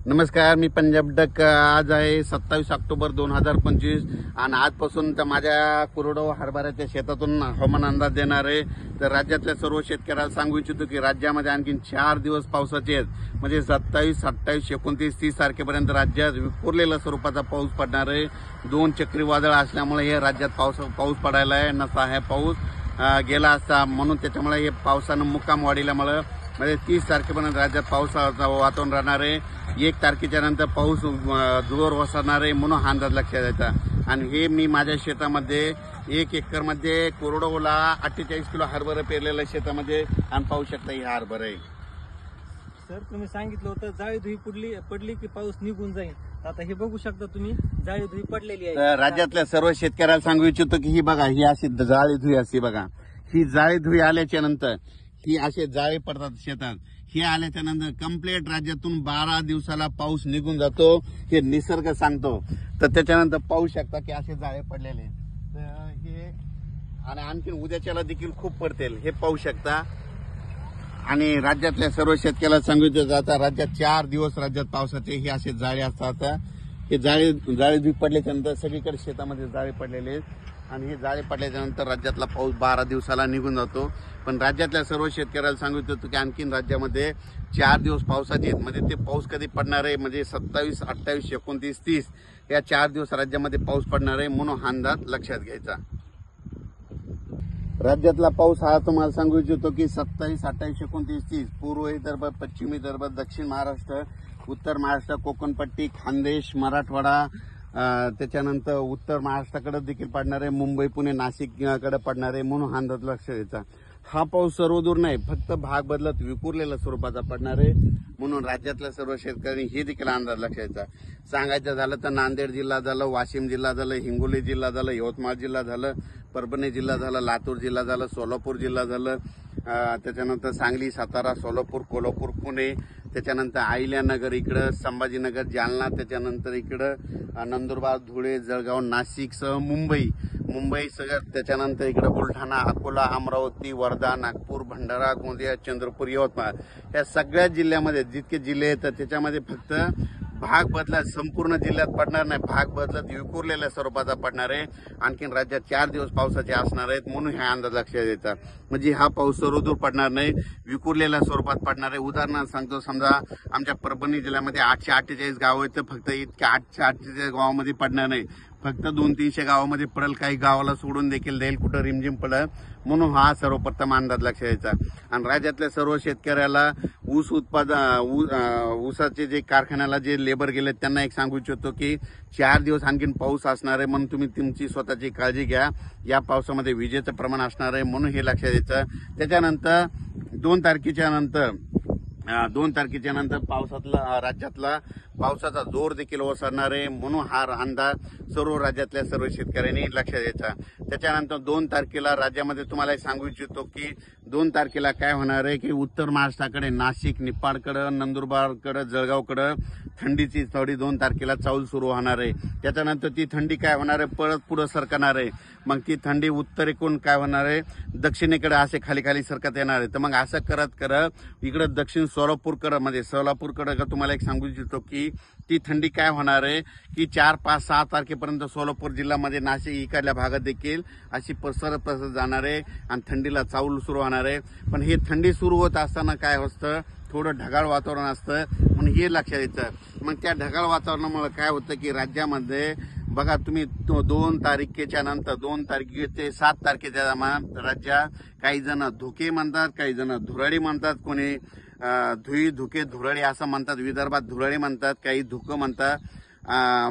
नमस्कार, मी पंजाब डक. आज आहे 27 ऑक्टोबर 2025 आणि आजपासून तर माझ्या कोरडवाहू हरभऱ्याच्या शेतातून हवामान अंदाज देणार आहे. तर राज्यातल्या सर्व शेतकऱ्याला सांगू इच्छितो की राज्यामध्ये आणखी 4 दिवस पावसाचे आहेत. म्हणजे 27, 28, 29, 30 तारखेपर्यंत राज्यात विखुरलेल्या स्वरूपाचा पाऊस पडणार आहे. 2 चक्रीवादळ असल्यामुळे हे राज्यात पाऊस पडायला आहे. नसा हे पाऊस गेला असता म्हणून त्याच्यामुळे हे पावसानं मुक्काम वाढल्यामुळे म्हणजे 30 तारखेपर्यंत राज्यात पावसाचं वातावरण राहणार आहे. 1 तारखेच्या नंतर पाऊस जोर ओसरणार आहे म्हणून हा अंदाज लक्षात द्यायचा. आणि हे मी माझ्या शेतामध्ये 1 एकरमध्ये कोरडवाहूला 48 किलो हरभरा पेरलेल्या शेतामध्ये आणि पाहू शकता ही हरभरा आहे. सर, तुम्ही सांगितलं होतं जाळी धुई पडली की पाऊस निघून जाईल. आता हे बघू शकता तुम्ही, जाळी धुई पडलेली आहे. राज्यातल्या सर्व शेतकऱ्याला सांगू इच्छितो की ही बघा, ही अशी जाळी धुई असते बघा. ही जाळी धुई आल्याच्या नंतर ही असे जाळे पडतात शेतात. हे आल्याच्या नंतर कंप्लीट राज्यातून 12 दिवसाला पाऊस निघून जातो. हे निसर्ग सांगतो. तर त्याच्यानंतर पाहू शकता की असे जाळे पडलेले हे आणि आणखी उद्याच्याला देखील खूप पडतील हे पाहू शकता. आणि राज्यातल्या सर्व शेतकऱ्याला सांगितलं जातं राज्यात 4 दिवस राज्यात पावसाचे हे असे जाळे असतात. हे जाळे धुई पडल्याच्या नंतर सगळीकडे शेतामध्ये जाळे पडलेले आहेत आणि हे जाळे पडल्याच्या नंतर राज्यातला पाऊस 12 दिवसाला निघून जातो. पण राज्यातल्या सर्व शेतकऱ्याला सांगू इच्छितो की आणखीन राज्यामध्ये 4 दिवस पावसाचे आहेत. म्हणजे ते पाऊस कधी पडणार आहे म्हणजे 27, 28, 29, 30 या 4 दिवस राज्यामध्ये पाऊस पडणार आहे म्हणून हा अंदाज लक्षात घ्यायचा. राज्यातला पाऊस हा तुम्हाला सांगू इच्छितो की 27, 28, 29, 30 पूर्व विदर्भ, पश्चिम विदर्भ, दक्षिण महाराष्ट्र, उत्तर महाराष्ट्र, कोकणपट्टी, खानदेश, मराठवाडा, त्याच्यानंतर उत्तर महाराष्ट्राकडे देखील पडणार आहे. मुंबई, पुणे, नाशिककडे पडणार आहे म्हणून हा अंदाज लक्षात द्यायचा. हा पाऊस सर्वदूर नाही, फक्त भाग बदलत विखुरलेल्या स्वरूपाचा पडणार आहे म्हणून राज्यातल्या सर्व शेतकऱ्यांनी हे देखील अंदाज लक्षात द्यायचा. सांगायचं झालं तर नांदेड जिल्हा झालं, वाशिम जिल्हा झालं, हिंगोली जिल्हा झालं, यवतमाळ जिल्हा झालं, परभणी जिल्हा झाला, लातूर जिल्हा झाला, सोलापूर जिल्हा झालं, त्याच्यानंतर सांगली, सातारा, सोलापूर, कोल्हापूर, पुणे, त्याच्यानंतर अहिल्यानगर इकडं, संभाजीनगर, जालना, त्याच्यानंतर इकडं नंदुरबार, धुळे, जळगाव, नाशिकसह मुंबई सगळं, त्याच्यानंतर इकडं बुलढाणा, अकोला, अमरावती, वर्धा, नागपूर, भंडारा, गोंदिया, चंद्रपूर, यवतमाळ या सगळ्या जिल्ह्यामध्ये जितके जिल्हे आहेत त्याच्यामध्ये फक्त भाग बदलत संपूर्ण जिल्ह्यात पडणार नाही, भाग बदलत विखुरलेल्या स्वरूपाचा पडणार आहे. आणखीन राज्यात 4 दिवस पावसाचे असणार आहेत म्हणून हा अंदाज लक्षात द्यायचा. म्हणजे हा पाऊस सर्वदूर पडणार नाही, विखुरलेल्या स्वरूपात पडणार आहे. उदाहरणार्थ सांगतो, समजा आमच्या परभणी जिल्ह्यामध्ये 848 गाव आहेत, तर फक्त इतक्या 848 गावामध्ये पडणार नाही, फक्त 200-300 गावामध्ये पडेल. काही गावाला सोडून देखील देईल, कुठं रिमझिम पडेल म्हणून हा सर्वप्रथम अंदाज लक्षात द्यायचा. आणि राज्यातल्या सर्व शेतकऱ्याला ऊसाचे जे कारखान्याला जे लेबर गेले त्यांना एक सांगू इच्छितो की 4 दिवस आणखीन पाऊस असणार आहे म्हणून तुम्ही तुमची स्वतःची काळजी घ्या. या पावसामध्ये विजेचं प्रमाण असणार आहे म्हणून हे लक्षात द्यायचं. त्याच्यानंतर 2 तारखेच्या नंतर राज्यातला पावसाचा जोर देखील ओसरणार आहे म्हणून हा अंदाज सर्व राज्यातल्या सर्व शेतकऱ्यांनी लक्षात द्यायचा. त्याच्यानंतर 2 तारखेला राज्यामध्ये तुम्हाला सांगू इच्छितो की 2 तारखेला काय होणार आहे की उत्तर महाराष्ट्राकडे नाशिक, निपाडकडे, नंदुरबारकडे, जळगावकडे थंडीची थोडी 2 तारखेला चाहूल सुरू होणार आहे. त्याच्यानंतर ती थंडी काय होणार आहे परत पुढे सरकणार आहे. मग ती थंडी उत्तरेकडून काय होणार आहे दक्षिणेकडे असे खाली सरकत येणार आहे. तर मग असं करत इकडे दक्षिण सोलापूरकडे तुम्हाला एक सांगू इच्छितो की ती थंडी काय होणार आहे की 4, 5, 6 तारखेपर्यंत सोलापूर जिल्ह्यामध्ये, नाशिक इकडल्या भागात देखील अशी पसरत जाणार आहे आणि थंडीला चाहूल सुरू होणार आहे. पण हे थंडी सुरू होत असताना काय असतं थोडं ढगाळ वातावरण असतं म्हणून हे लक्षात येतं. मग त्या ढगाळ वातावरणामुळे काय होतं की राज्यामध्ये बघा तुम्ही 2 तारखेच्या नंतर 2 तारखे ते 7 तारखेच्या दरम्यान राज्यात काही जण धुके म्हणतात, काही जण धुराडी म्हणतात, कोणी धुके धुराडी असं म्हणतात, विदर्भात धुराडी म्हणतात, काही धुकं म्हणतात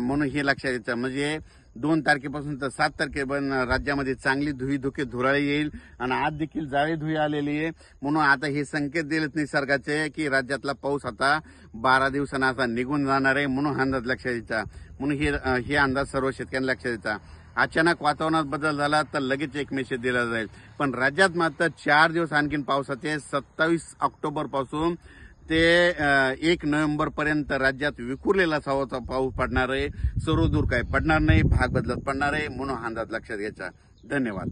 म्हणून हे लक्षात येतं. म्हणजे 2 तारखेपासून तर 7 तारखेपर्यंत राज्यामध्ये चांगली धुके धुराळी येईल आणि आज देखील जाळी धुई आलेली आहे म्हणून आता हे संकेत दिलेत निसर्गाचे की राज्यातला पाऊस आता 12 दिवसांना असा निघून जाणार आहे म्हणून अंदाज लक्षात द्यायचा. म्हणून हे अंदाज सर्व शेतकऱ्यांना लक्षात द्यायचा. अचानक वातावरणात बदल झाला तर लगेच एक मेसेज दिला जाईल. पण राज्यात मात्र 4 दिवस आणखीन पावसाचे 27 ऑक्टोबर पासून ते 1 नोव्हेंबर पर्यंत राज्यात विखुरलेला पाऊस पडणार आहे. सर्वदूर काय पडणार नाही, भाग बदलत पडणार आहे म्हणून अंदाज लक्षात घ्यायचा. धन्यवाद.